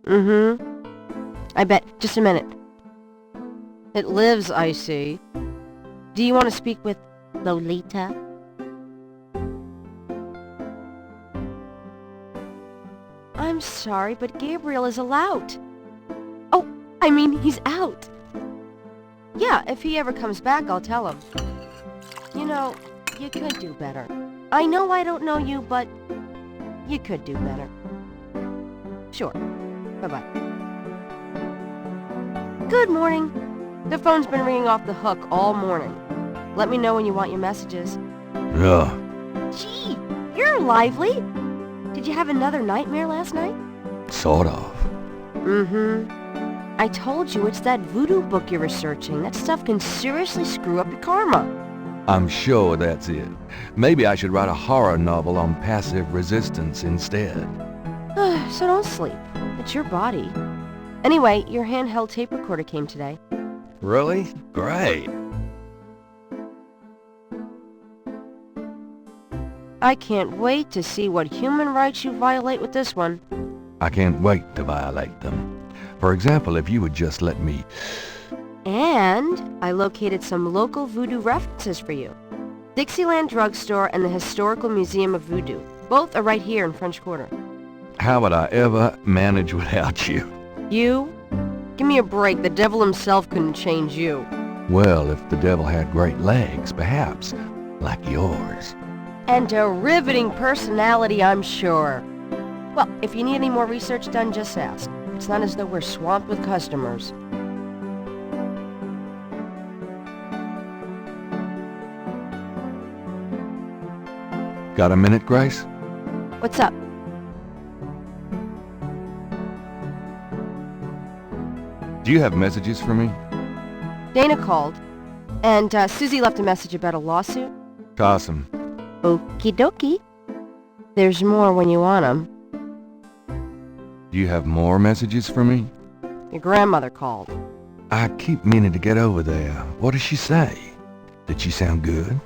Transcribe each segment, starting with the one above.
I bet. Just a minute. It lives, I see. Do you want to speak with Lolita? I'm sorry, but Gabriel is allowed. Oh, I mean, he's out. Yeah, if he ever comes back, I'll tell him. You know, you could do better. I know I don't know you, but you could do better. Sure. Bye-bye. Good morning. The phone's been ringing off the hook all morning. Let me know when you want your messages. Yeah. Gee, you're lively. Did you have another nightmare last night? Sort of. I told you it's that voodoo book you're researching. That stuff can seriously screw up your karma. I'm sure that's it. Maybe I should write a horror novel on passive resistance instead. So don't sleep. It's your body. Anyway, your handheld tape recorder came today. Really? Great. I can't wait to see what human rights you violate with this one. I can't wait to violate them. For example, if you would just let me... And I located some local voodoo references for you. Dixieland Drugstore and the Historical Museum of Voodoo. Both are right here in French Quarter. How would I ever manage without you? You? Give me a break. The devil himself couldn't change you. Well, if the devil had great legs, perhaps, like yours. And a riveting personality, I'm sure. Well, if you need any more research done, just ask. It's not as though we're swamped with customers. Got a minute, Grace? What's up? Do you have messages for me? Dana called, and Susie left a message about a lawsuit. Toss 'em. Okie dokie. There's more when you want 'em. Do you have more messages for me? Your grandmother called. I keep meaning to get over there. What did she say? Did she sound good?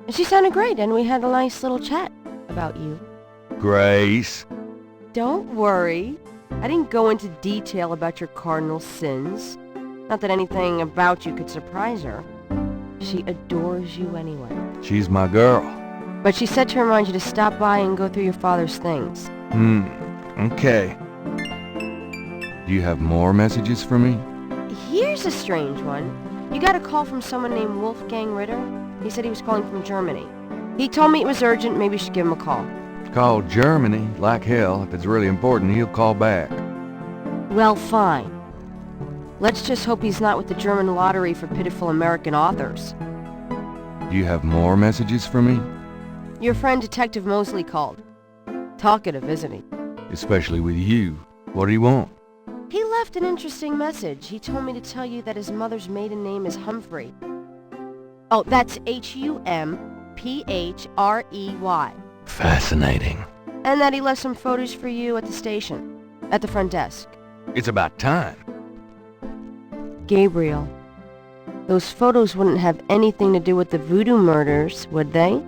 She sounded great, and we had a nice little chat about you. Grace. Don't worry. I didn't go into detail about your cardinal sins. Not that anything about you could surprise her. She adores you anyway. She's my girl. But she said to remind you to stop by and go through your father's things. Okay. Do you have more messages for me? Here's a strange one. You got a call from someone named Wolfgang Ritter. He said he was calling from Germany. He told me it was urgent, maybe you should give him a call. Call Germany, like hell. If it's really important, he'll call back. Well, fine. Let's just hope he's not with the German lottery for pitiful American authors. Do you have more messages for me? Your friend Detective Mosley called. Talkative, isn't he? Especially with you. What do you want? He left an interesting message. He told me to tell you that his mother's maiden name is Humphrey. Oh, that's Humphrey. Fascinating. And that he left some photos for you at the station, at the front desk. It's about time. Gabriel, those photos wouldn't have anything to do with the voodoo murders, would they?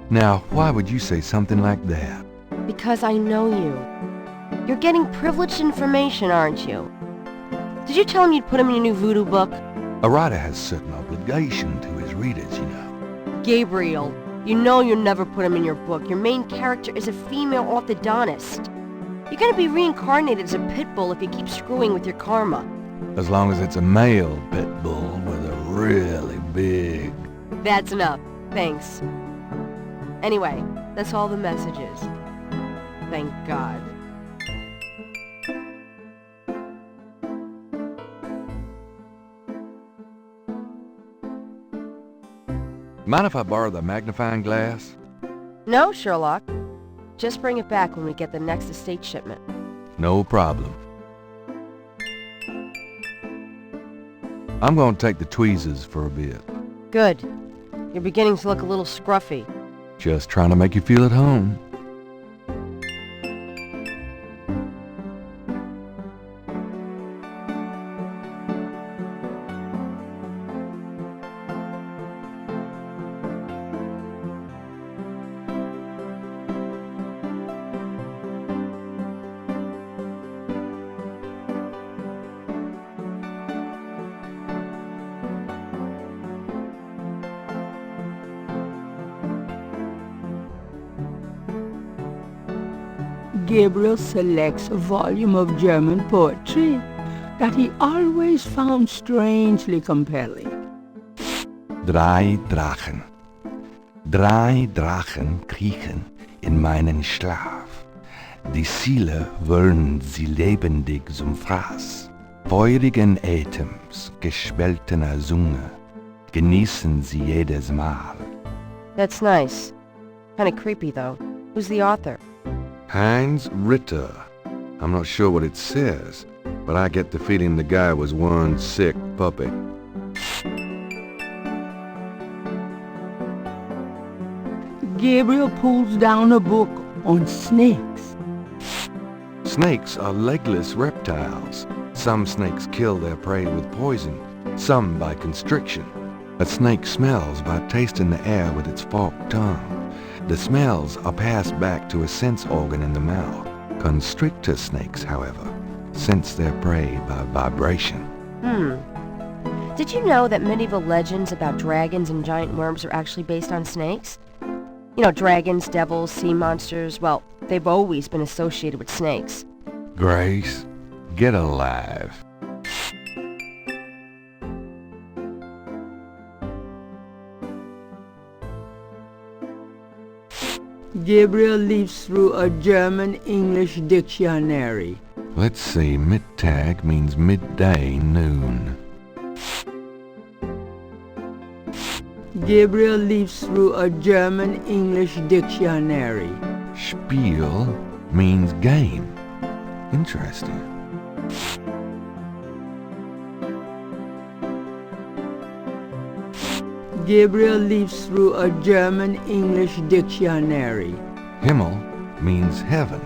Now, why would you say something like that? Because I know you. You're getting privileged information, aren't you? Did you tell him you'd put him in your new voodoo book? A writer has certain obligation to his readers, you know. Gabriel, you know you'll never put him in your book. Your main character is a female orthodontist. You're gonna be reincarnated as a pit bull if you keep screwing with your karma. As long as it's a male pit bull with a really big... That's enough. Thanks. Anyway, that's all the messages. Thank God. Mind if I borrow the magnifying glass? No, Sherlock. Just bring it back when we get the next estate shipment. No problem. I'm going to take the tweezers for a bit. Good. You're beginning to look a little scruffy. Just trying to make you feel at home. Gabriel selects a volume of German poetry that he always found strangely compelling. Drei Drachen. Drei Drachen kriechen in meinen Schlaf. Die Ziele wollen sie lebendig zum Fraß. Feurigen Atems, gespaltener Zunge, genießen sie jedes Mal. That's nice. Kinda creepy, though. Who's the author? Heinz Ritter. I'm not sure what it says, but I get the feeling the guy was one sick puppy. Gabriel pulls down a book on snakes. Snakes are legless reptiles. Some snakes kill their prey with poison, some by constriction. A snake smells by tasting the air with its forked tongue. The smells are passed back to a sense organ in the mouth. Constrictor snakes, however, sense their prey by vibration. Did you know that medieval legends about dragons and giant worms are actually based on snakes? You know, dragons, devils, sea monsters, well, they've always been associated with snakes. Grace, get alive. Gabriel leafs through a German-English dictionary. Let's see, Mittag means midday, noon. Gabriel leafs through a German-English dictionary. Spiel means game. Interesting. Gabriel leafs through a German-English dictionary. Himmel means heaven.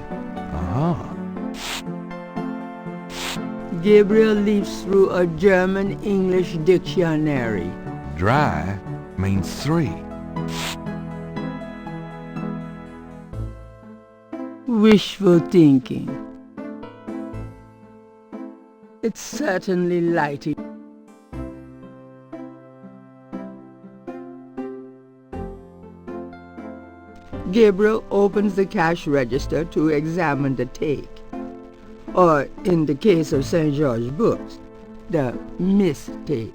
Gabriel leafs through a German-English dictionary. Dry means 3. Wishful thinking. It's certainly lighting. Gabriel opens the cash register to examine the take, or in the case of St. George Books, the mistake.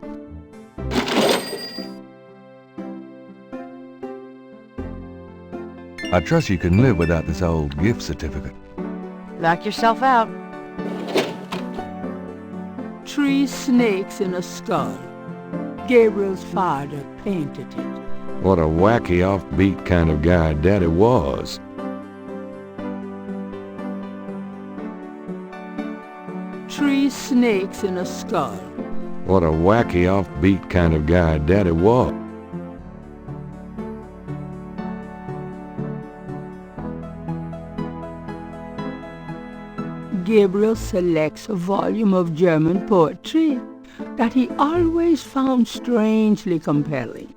I trust you can live without this old gift certificate. Knock yourself out. 3 snakes in a skull. Gabriel's father painted it. What a wacky offbeat kind of guy Daddy was. Three snakes in a skull. What a wacky offbeat kind of guy Daddy was. Gabriel selects a volume of German poetry that he always found strangely compelling.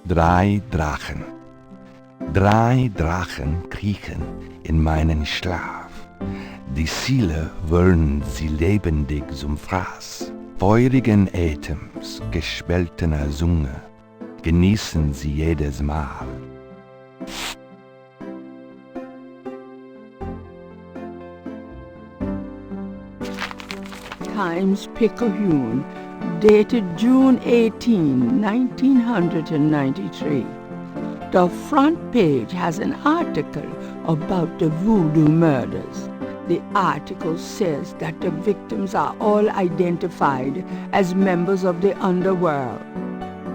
Drei Drachen. Drei Drachen kriechen in meinen Schlaf. Die Ziele wollen sie lebendig zum Fraß. Feurigen Atems, gespaltener Zunge, genießen sie jedes Mal. Times Picayune, dated June 18, 1993. The front page has an article about the voodoo murders. The article says that the victims are all identified as members of the underworld.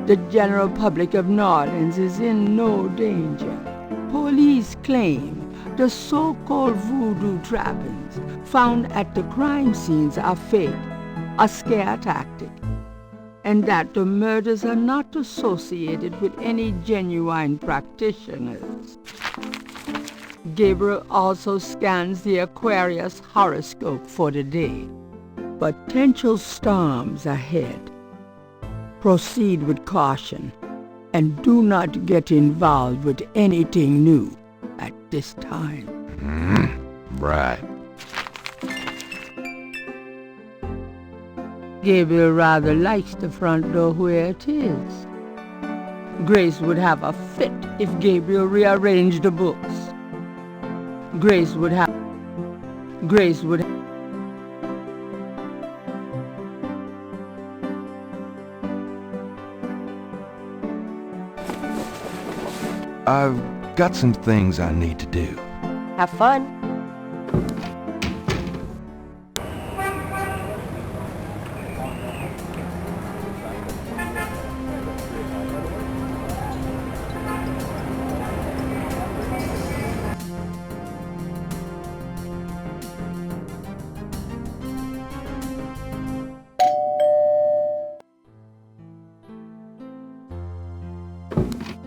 The general public of New Orleans is in no danger. Police claim the so-called voodoo trappings found at the crime scenes are fake, a scare tactic, and that the murders are not associated with any genuine practitioners. Gabriel also scans the Aquarius horoscope for the day. Potential storms ahead. Proceed with caution and do not get involved with anything new at this time. Right. Gabriel rather likes the front door where it is. Grace would have a fit if Gabriel rearranged the books. Grace would have... Grace would... I've got some things I need to do. Have fun.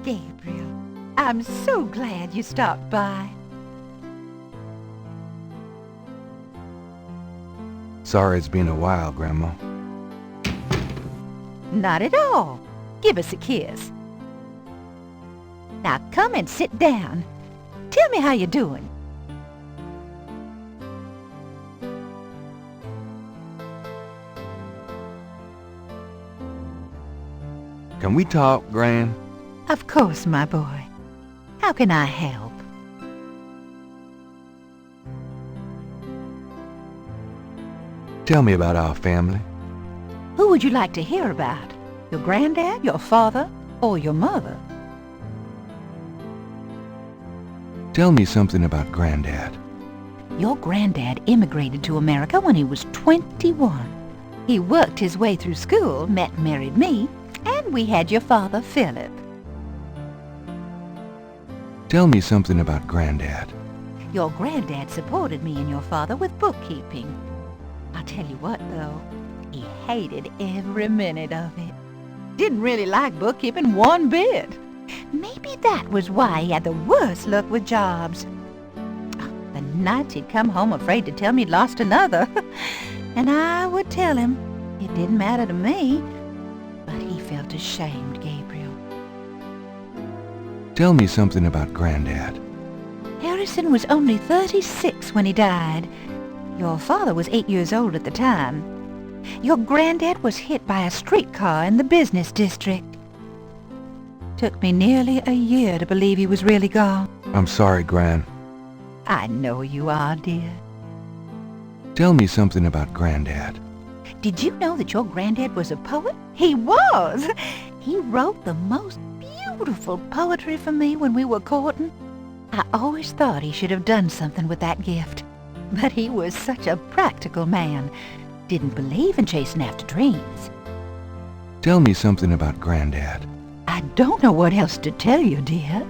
Gabriel, I'm so glad you stopped by. Sorry it's been a while, Grandma. Not at all. Give us a kiss. Now come and sit down. Tell me how you're doing. Can we talk, Gran? Of course, my boy. How can I help? Tell me about our family. Who would you like to hear about? Your granddad, your father, or your mother? Tell me something about Granddad. Your granddad immigrated to America when he was 21. He worked his way through school, met and married me, and we had your father, Philip. Tell me something about Granddad. Your granddad supported me and your father with bookkeeping. I'll tell you what, though, he hated every minute of it. Didn't really like bookkeeping one bit. Maybe that was why he had the worst luck with jobs. The nights he'd come home afraid to tell me he'd lost another. And I would tell him it didn't matter to me. But he felt ashamed, Gabriel. Tell me something about Granddad. Harrison was only 36 when he died. Your father was 8 years old at the time. Your granddad was hit by a streetcar in the business district. Took me nearly a year to believe he was really gone. I'm sorry, Gran. I know you are, dear. Tell me something about Granddad. Did you know that your granddad was a poet? He was! He wrote the most beautiful poetry for me when we were courting. I always thought he should have done something with that gift. But he was such a practical man. Didn't believe in chasing after dreams. Tell me something about Granddad. I don't know what else to tell you, dear.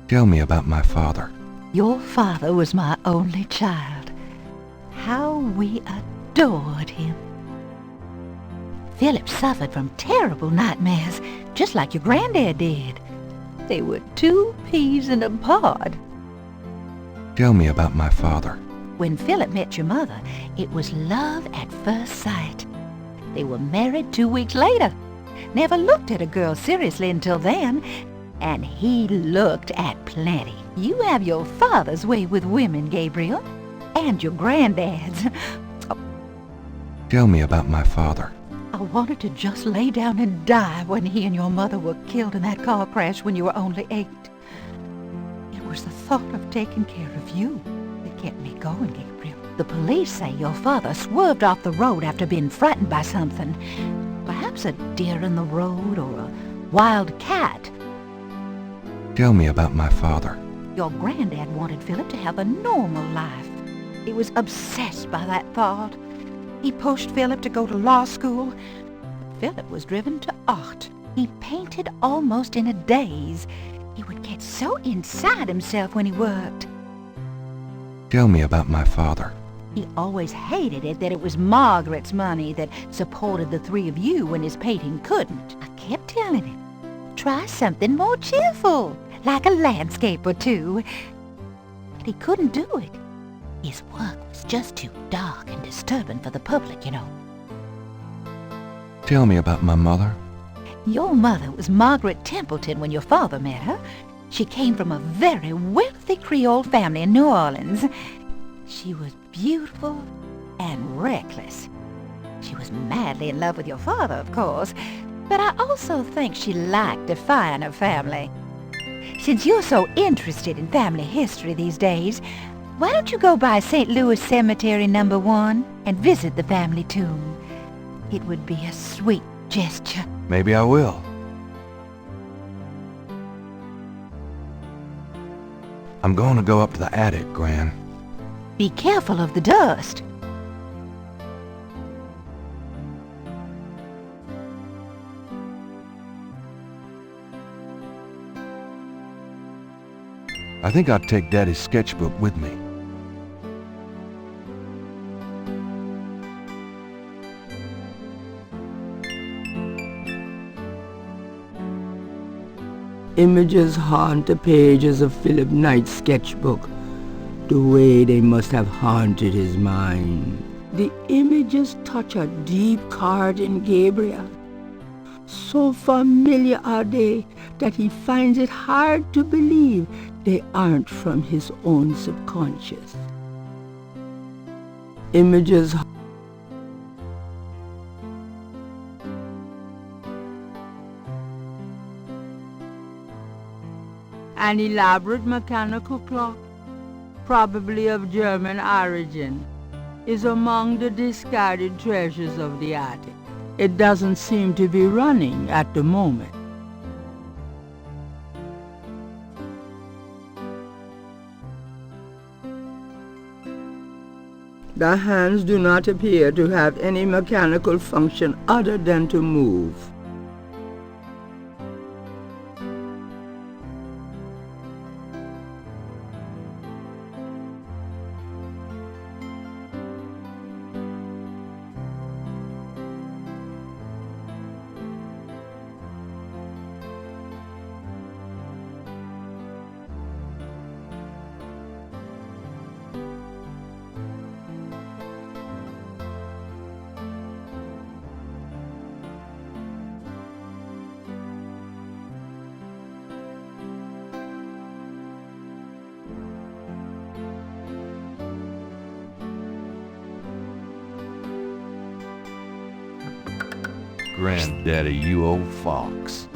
Tell me about my father. Your father was my only child. How we adored him. Philip suffered from terrible nightmares, just like your granddad did. They were 2 peas in a pod. Tell me about my father. When Philip met your mother, it was love at first sight. They were married 2 weeks later. Never looked at a girl seriously until then, and he looked at plenty. You have your father's way with women, Gabriel, and your granddad's. Tell me about my father. I wanted to just lay down and die when he and your mother were killed in that car crash when you were only 8. It was the thought of taking care of you that kept me going, Gabriel. The police say your father swerved off the road after being frightened by something. Perhaps a deer in the road or a wild cat. Tell me about my father. Your granddad wanted Philip to have a normal life. He was obsessed by that thought. He pushed Philip to go to law school. Philip was driven to art. He painted almost in a daze. He would get so inside himself when he worked. Tell me about my father. He always hated it that it was Margaret's money that supported the 3 of you when his painting couldn't. I kept telling him, try something more cheerful, like a landscape or two. But he couldn't do it. His work was just too dark and disturbing for the public, you know. Tell me about my mother. Your mother was Margaret Templeton when your father met her. She came from a very wealthy Creole family in New Orleans. She was beautiful and reckless. She was madly in love with your father, of course, but I also think she liked defying her family. since you're so interested in family history these days, why don't you go by St. Louis Cemetery No. 1 and visit the family tomb? It would be a sweet gesture. Maybe I will. I'm going to go up to the attic, Gran. Be careful of the dust. I think I'll take Daddy's sketchbook with me. Images haunt the pages of Philip Knight's sketchbook, the way they must have haunted his mind. The images touch a deep chord in Gabriel. So familiar are they that he finds it hard to believe they aren't from his own subconscious. Images an elaborate mechanical clock, probably of German origin, is among the discarded treasures of the attic. It doesn't seem to be running at the moment. The hands do not appear to have any mechanical function other than to move. Granddaddy, you old fox.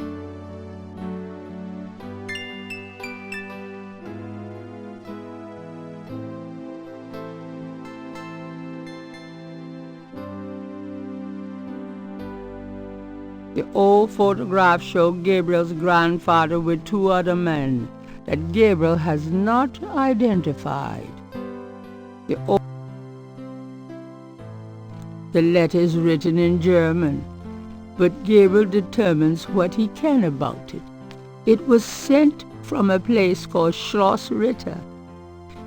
The old photographs show Gabriel's grandfather with two other men that Gabriel has not identified. The letter is written in German, but Gabriel determines what he can about it. It was sent from a place called Schloss Ritter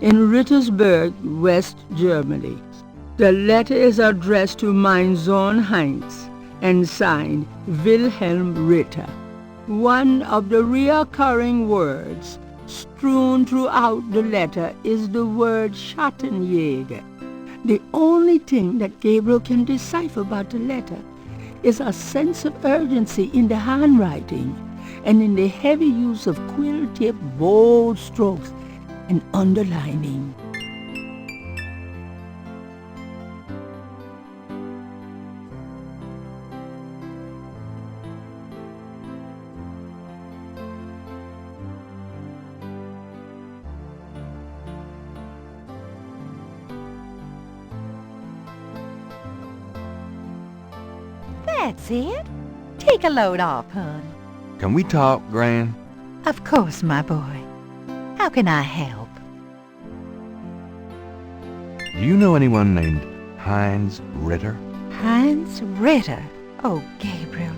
in Rittersberg, West Germany. The letter is addressed to mein Sohn Heinz and signed Wilhelm Ritter. One of the recurring words strewn throughout the letter is the word Schattenjäger. The only thing that Gabriel can decipher about the letter is a sense of urgency in the handwriting and in the heavy use of quill-tip bold strokes and underlining. That's it. Take a load off, hon. Can we talk, Gran? Of course, my boy. How can I help? Do you know anyone named Heinz Ritter? Heinz Ritter? Oh, Gabriel.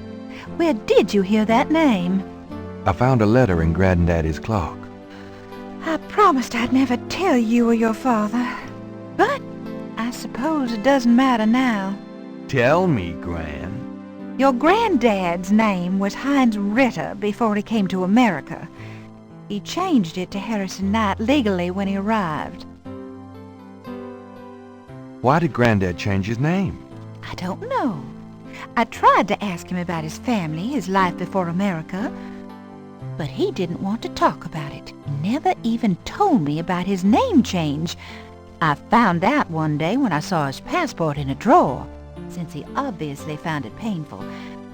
Where did you hear that name? I found a letter in Granddaddy's clock. I promised I'd never tell you or your father. But I suppose it doesn't matter now. Tell me, Gran. Your granddad's name was Heinz Ritter before he came to America. He changed it to Harrison Knight legally when he arrived. Why did Granddad change his name? I don't know. I tried to ask him about his family, his life before America, but he didn't want to talk about it. He never even told me about his name change. I found out one day when I saw his passport in a drawer. Since he obviously found it painful,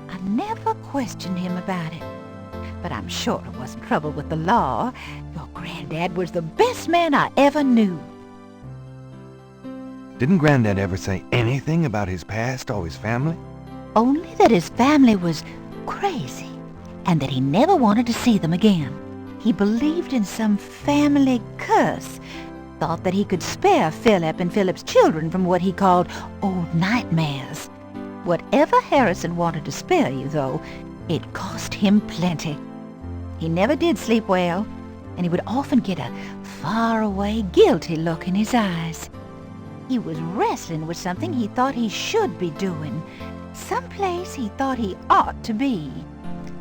I never questioned him about it. But I'm sure it wasn't trouble with the law. Your granddad was the best man I ever knew. Didn't Granddad ever say anything about his past or his family? Only that his family was crazy, and that he never wanted to see them again. He believed in some family curse, thought that he could spare Philip and Philip's children from what he called old nightmares. Whatever Harrison wanted to spare you, though, it cost him plenty. He never did sleep well, and he would often get a far-away, guilty look in his eyes. He was wrestling with something he thought he should be doing, someplace he thought he ought to be.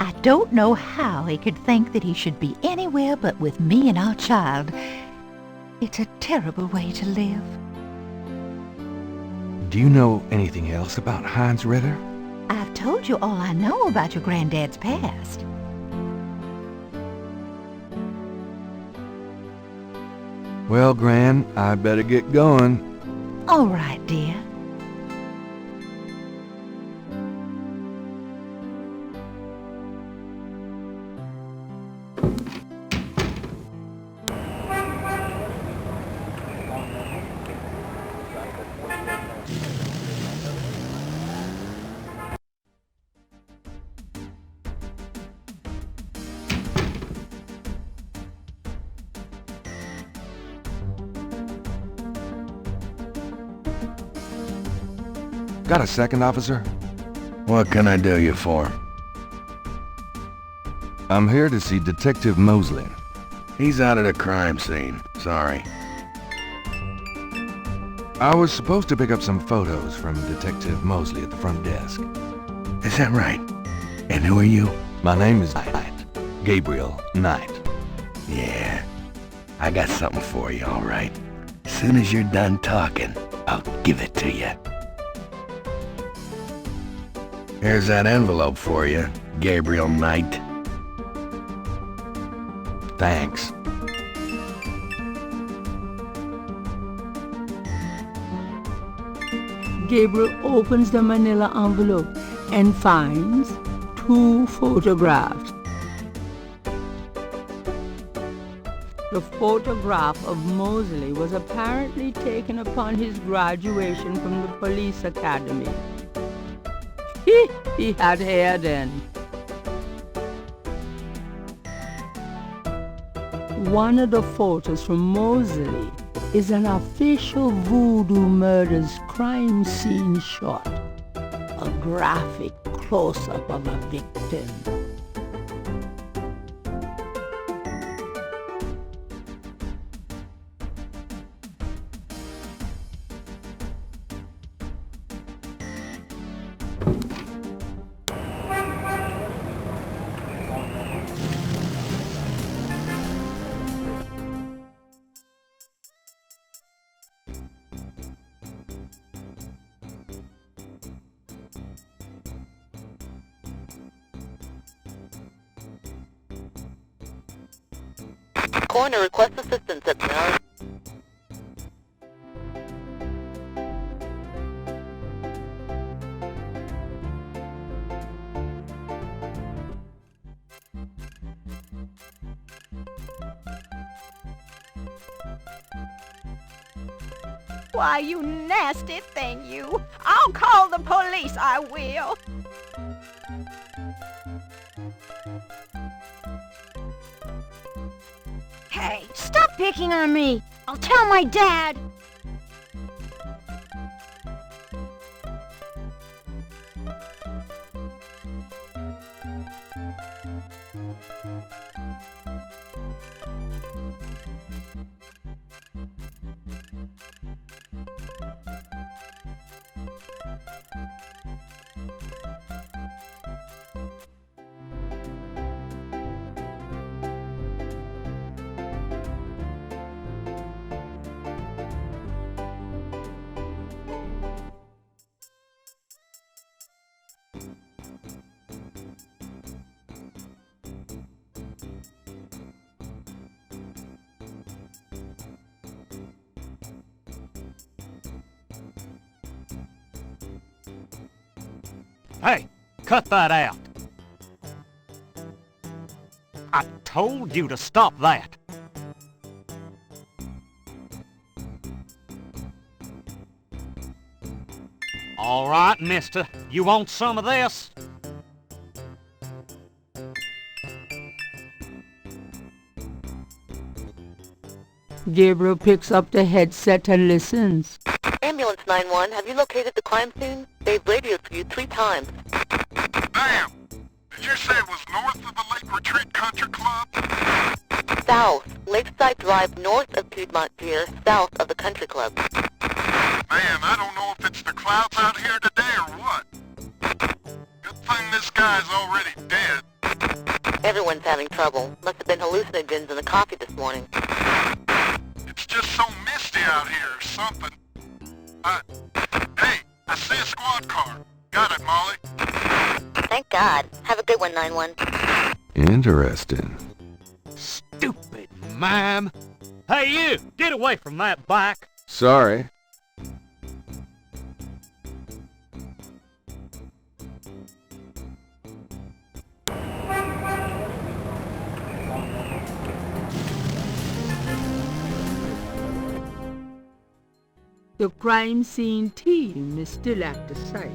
I don't know how he could think that he should be anywhere but with me and our child. It's a terrible way to live. Do you know anything else about Heinz Ritter? I've told you all I know about your granddad's past. Well, Gran, I better get going. All right, dear. Got a second, officer? What can I do you for? I'm here to see Detective Mosley. He's out at a crime scene. Sorry. I was supposed to pick up some photos from Detective Mosley at the front desk. Is that right? And who are you? My name is Knight. Gabriel Knight. Yeah. I got something for you, all right. As soon as you're done talking, I'll give it to you. Here's that envelope for you, Gabriel Knight. Thanks. Gabriel opens the manila envelope and finds 2 photographs. The photograph of Mosley was apparently taken upon his graduation from the police academy. He had hair then. One of the photos from Mosley is an official Voodoo Murders crime scene shot, a graphic close-up of a victim. Coroner requests assistance at now. Why, you nasty thing, you! I'll call the police, I will! Hey, stop picking on me! I'll tell my dad! Hey, cut that out. told you to stop that. All right, mister. You want some of this? Gabriel picks up the headset and listens. Ambulance 911, have you located the crime scene? They've radioed for you 3 times. Damn! Did you say it was north of the Lake Retreat Country Club? South. Lakeside Drive north of Piedmont Pier, south of the country club. Man, I don't know if it's the clouds out here today or what. Good thing this guy's already dead. Everyone's having trouble. Must have been hallucinogens in the coffee this morning. It's just so misty out here or something. Hey, I see a squad car. Got it, Molly. Thank God. Have a good one, 911. Interesting. Stupid mime. Hey, you! Get away from that bike. Sorry. The crime scene team is still at the site.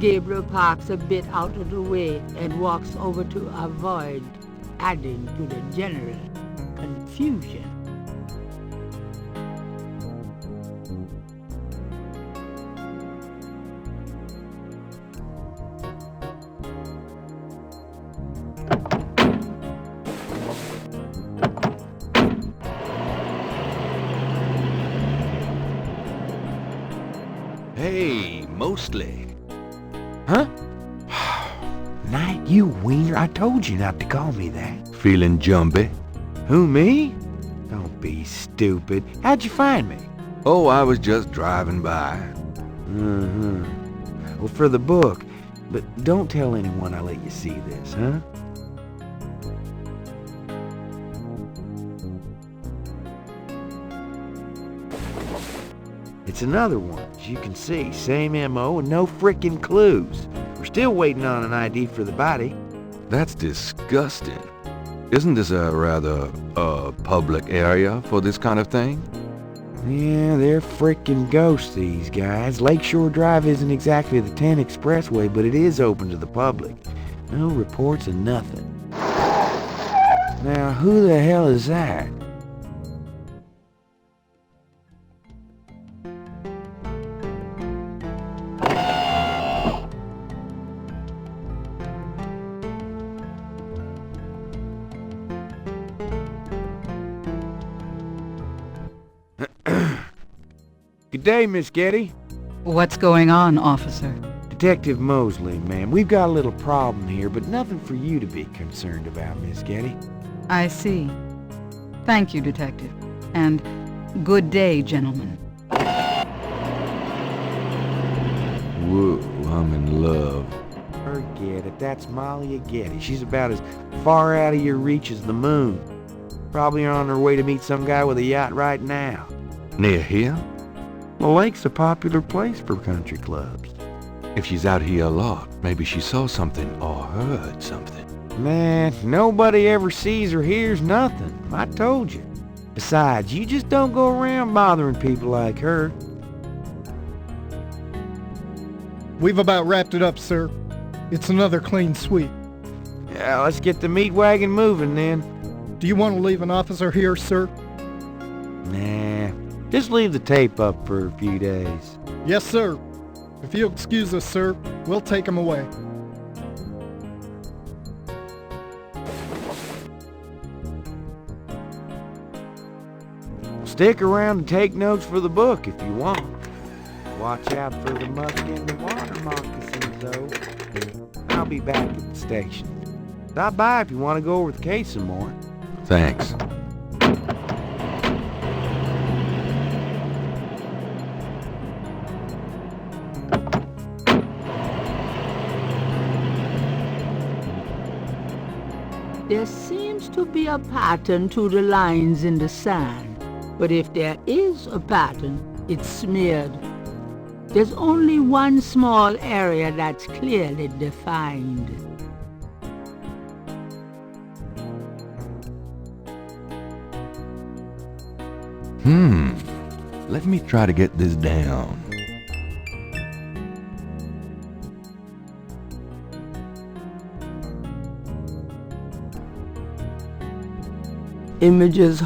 Gabriel parks a bit out of the way and walks over to avoid adding to the general confusion. Hey, mostly. Huh? Knight, you wiener, I told you not to call me that. Feeling jumpy? Who, me? Don't be stupid. How'd you find me? Oh, I was just driving by. Well, for the book. But don't tell anyone I let you see this, huh? It's another one, as you can see. Same M.O. and no frickin' clues. We're still waiting on an ID for the body. That's disgusting. Isn't this a rather, public area for this kind of thing? Yeah, they're frickin' ghosts, these guys. Lakeshore Drive isn't exactly the 10 expressway, but it is open to the public. No reports of nothing. Now, who the hell is that? Good day, Miss Getty. What's going on, officer? Detective Mosley, ma'am. We've got a little problem here, but nothing for you to be concerned about, Miss Getty. I see. Thank you, Detective. And good day, gentlemen. Whoa, I'm in love. Forget it. That's Molly Getty. She's about as far out of your reach as the moon. Probably on her way to meet some guy with a yacht right now. Near here? The lake's a popular place for country clubs. If she's out here a lot, maybe she saw something or heard something. Man, nobody ever sees or hears nothing. I told you. Besides, you just don't go around bothering people like her. We've about wrapped it up, sir. It's another clean sweep. Yeah, let's get the meat wagon moving then. Do you want to leave an officer here, sir? Nah, just leave the tape up for a few days. Yes, sir. If you'll excuse us, sir, we'll take him away. Stick around and take notes for the book if you want. Watch out for the muck in the water moccasins, though. I'll be back at the station. Stop by if you want to go over the case some more. Thanks. There seems to be a pattern to the lines in the sand, but if there is a pattern, it's smeared. There's only one small area that's clearly defined. Let me try to get this down. Images.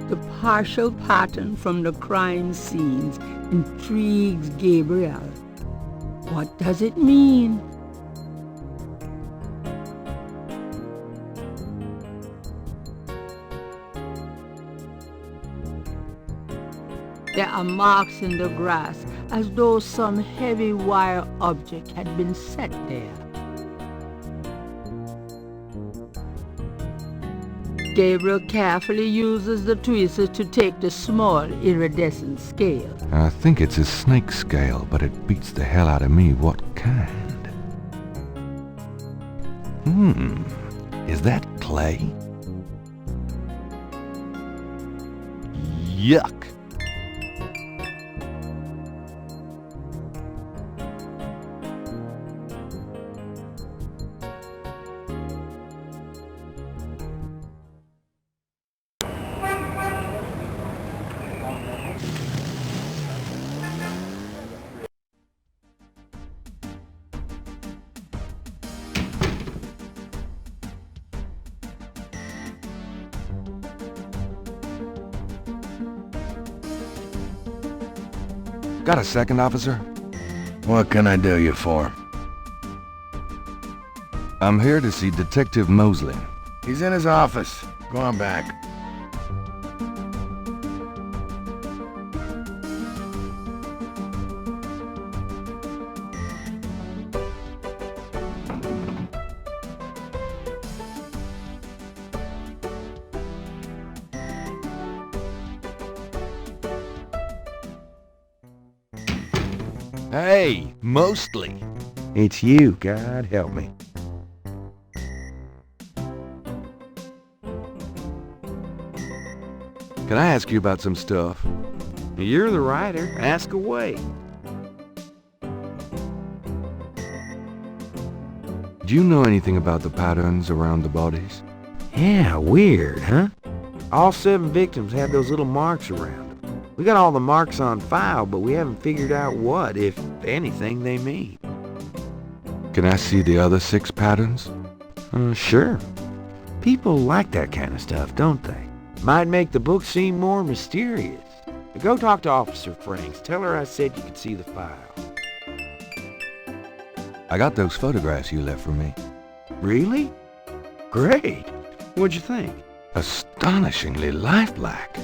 The partial pattern from the crime scenes intrigues Gabriel. What does it mean? There are marks in the grass as though some heavy wire object had been set there. Gabriel carefully uses the tweezer to take the small iridescent scale. I think it's a snake scale, but it beats the hell out of me what kind. Is that clay? Yuck! Got a second, officer? What can I do you for? I'm here to see Detective Mosley. He's in his office. Go on back. Hey, Mostly. It's you, God help me. Can I ask you about some stuff? You're the writer. Ask away. Do you know anything about the patterns around the bodies? Yeah, weird, huh? All 7 victims had those little marks around them. We got all the marks on file, but we haven't figured out what, if anything, they mean. Can I see the other 6 patterns? Sure. People like that kind of stuff, don't they? Might make the book seem more mysterious. Go talk to Officer Franks. Tell her I said you could see the file. I got those photographs you left for me. Really? Great. What'd you think? Astonishingly lifelike.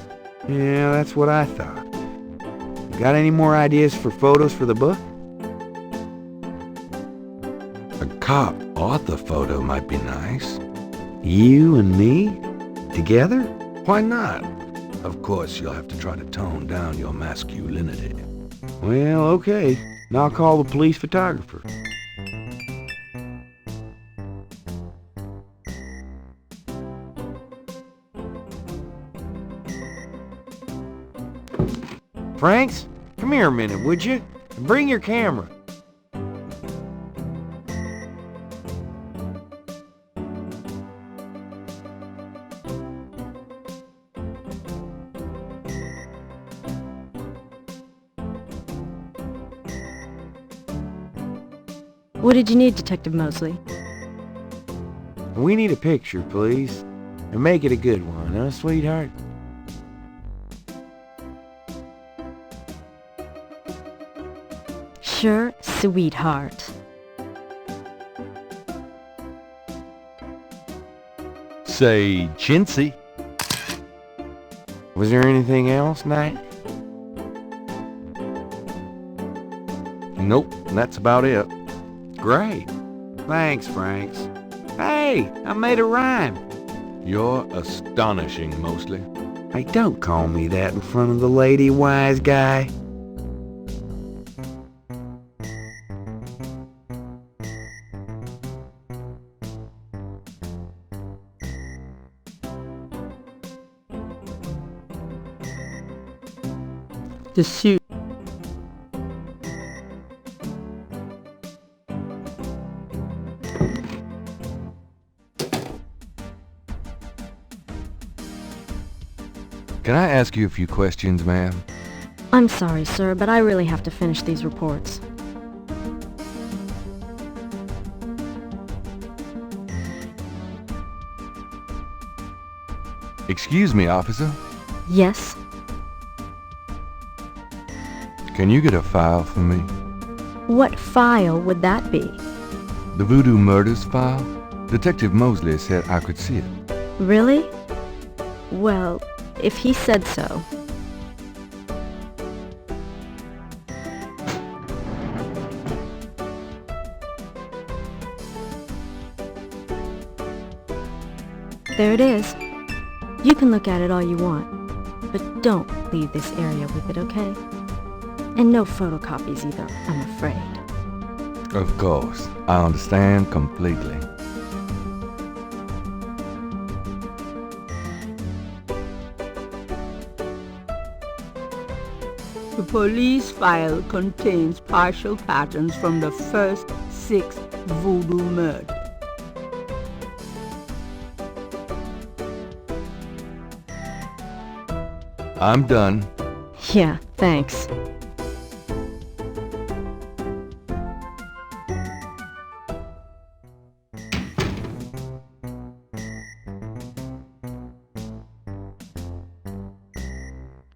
Yeah, that's what I thought. Got any more ideas for photos for the book? A cop author photo might be nice. You and me? Together? Why not? Of course, you'll have to try to tone down your masculinity. Well, okay. Now I'll call the police photographer. Franks, come here a minute, would you? And bring your camera. What did you need, Detective Mosley? We need a picture, please. And make it a good one, huh, sweetheart? Sure, sweetheart. Say, chintzy. Was there anything else, Knight? Nope, that's about it. Great. Thanks, Franks. Hey, I made a rhyme. You're astonishing, Mostly. Hey, don't call me that in front of the lady, wise guy. The suit. Can I ask you a few questions, ma'am? I'm sorry, sir, but I really have to finish these reports. Excuse me, officer. Yes? Can you get a file for me? What file would that be? The Voodoo Murders file? Detective Mosley said I could see it. Really? Well, if he said so. There it is. You can look at it all you want, but don't leave this area with it, okay? And no photocopies either, I'm afraid. Of course. I understand completely. The police file contains partial patterns from the first 6 voodoo murders. I'm done. Yeah, thanks.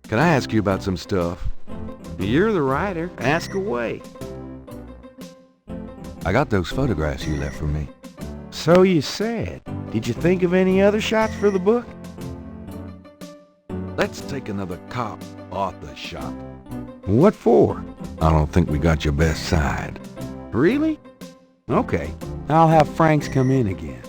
Can I ask you about some stuff? You're the writer. Ask away. I got those photographs you left for me. So you said. Did you think of any other shots for the book? Let's take another cop off the shop. What for? I don't think we got your best side. Really? Okay. I'll have Franks come in again.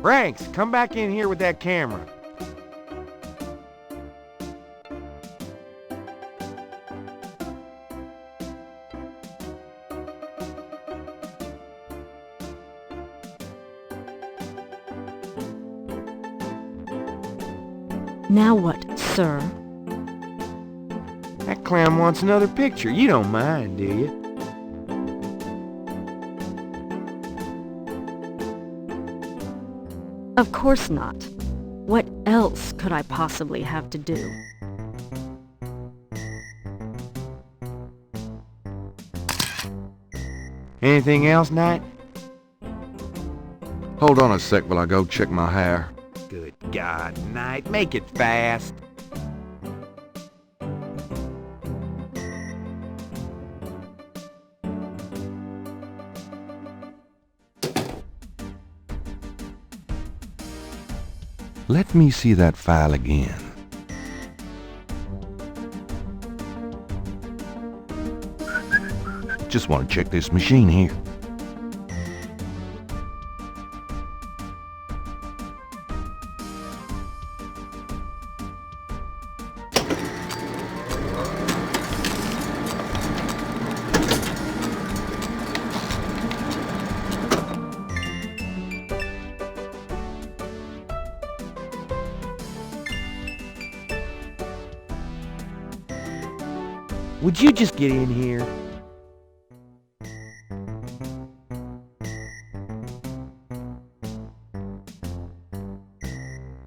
Franks, come back in here with that camera. Now what, sir? That clown wants another picture. You don't mind, do you? Of course not. What else could I possibly have to do? Anything else, Knight? Hold on a sec while I go check my hair. Good God, Knight, make it fast. Let me see that file again. Just want to check this machine here. Would you just get in here?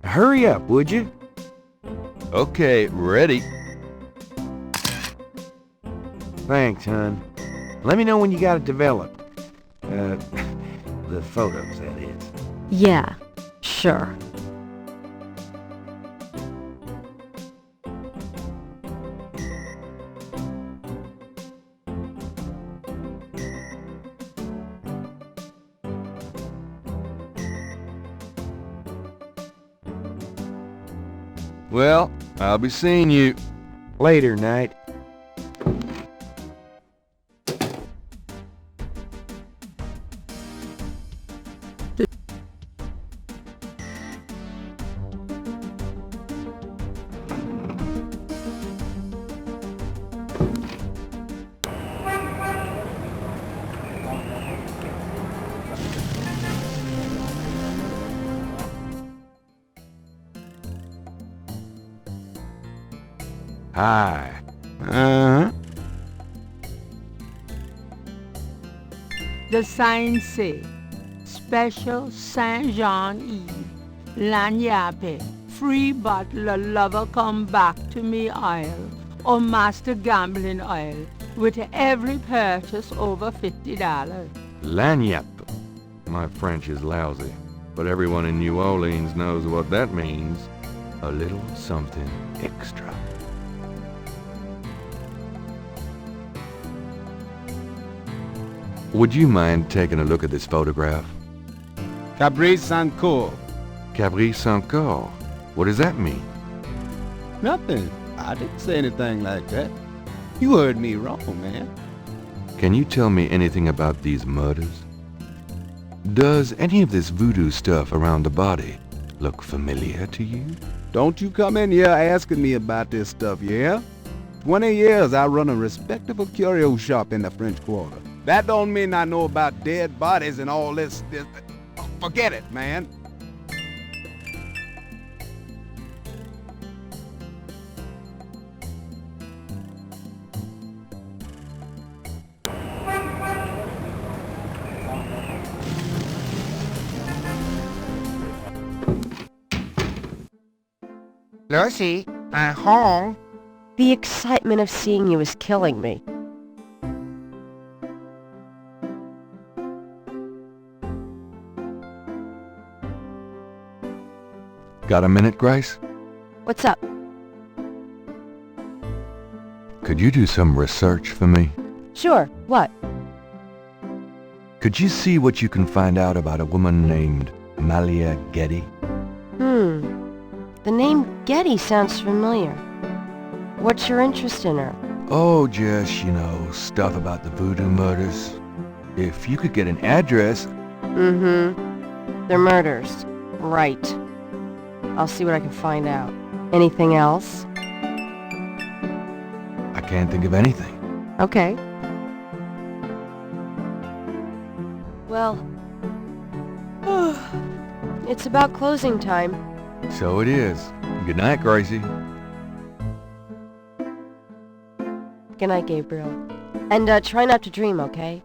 Hurry up, would you? Okay, ready. Thanks, hon. Let me know when you got it developed. The photos, that is. Yeah, sure. Well, I'll be seeing you. Later, Knight. Hi. Uh-huh. The sign say, Special Saint Jean Eve, Lagnappe, free bottle of lover come back to me oil, or master gambling oil, with every purchase over $50. Lagniappe. My French is lousy, but everyone in New Orleans knows what that means. A little something extra. Would you mind taking a look at this photograph? Cabri Sancourt. Cabri Sancourt. What does that mean? Nothing. I didn't say anything like that. You heard me wrong, man. Can you tell me anything about these murders? Does any of this voodoo stuff around the body look familiar to you? Don't you come in here asking me about this stuff, yeah? 20 years I run a respectable curio shop in the French Quarter. That don't mean I know about dead bodies and all this. Oh, forget it, man. Lucy, I'm home. The excitement of seeing you is killing me. Got a minute, Grace? What's up? Could you do some research for me? Sure, what? Could you see what you can find out about a woman named Malia Getty? The name Getty sounds familiar. What's your interest in her? Oh, just, stuff about the voodoo murders. If you could get an address... They're murders. Right. I'll see what I can find out. Anything else? I can't think of anything. Okay. Well... it's about closing time. So it is. Good night, Gracie. Good night, Gabriel. And try not to dream, okay?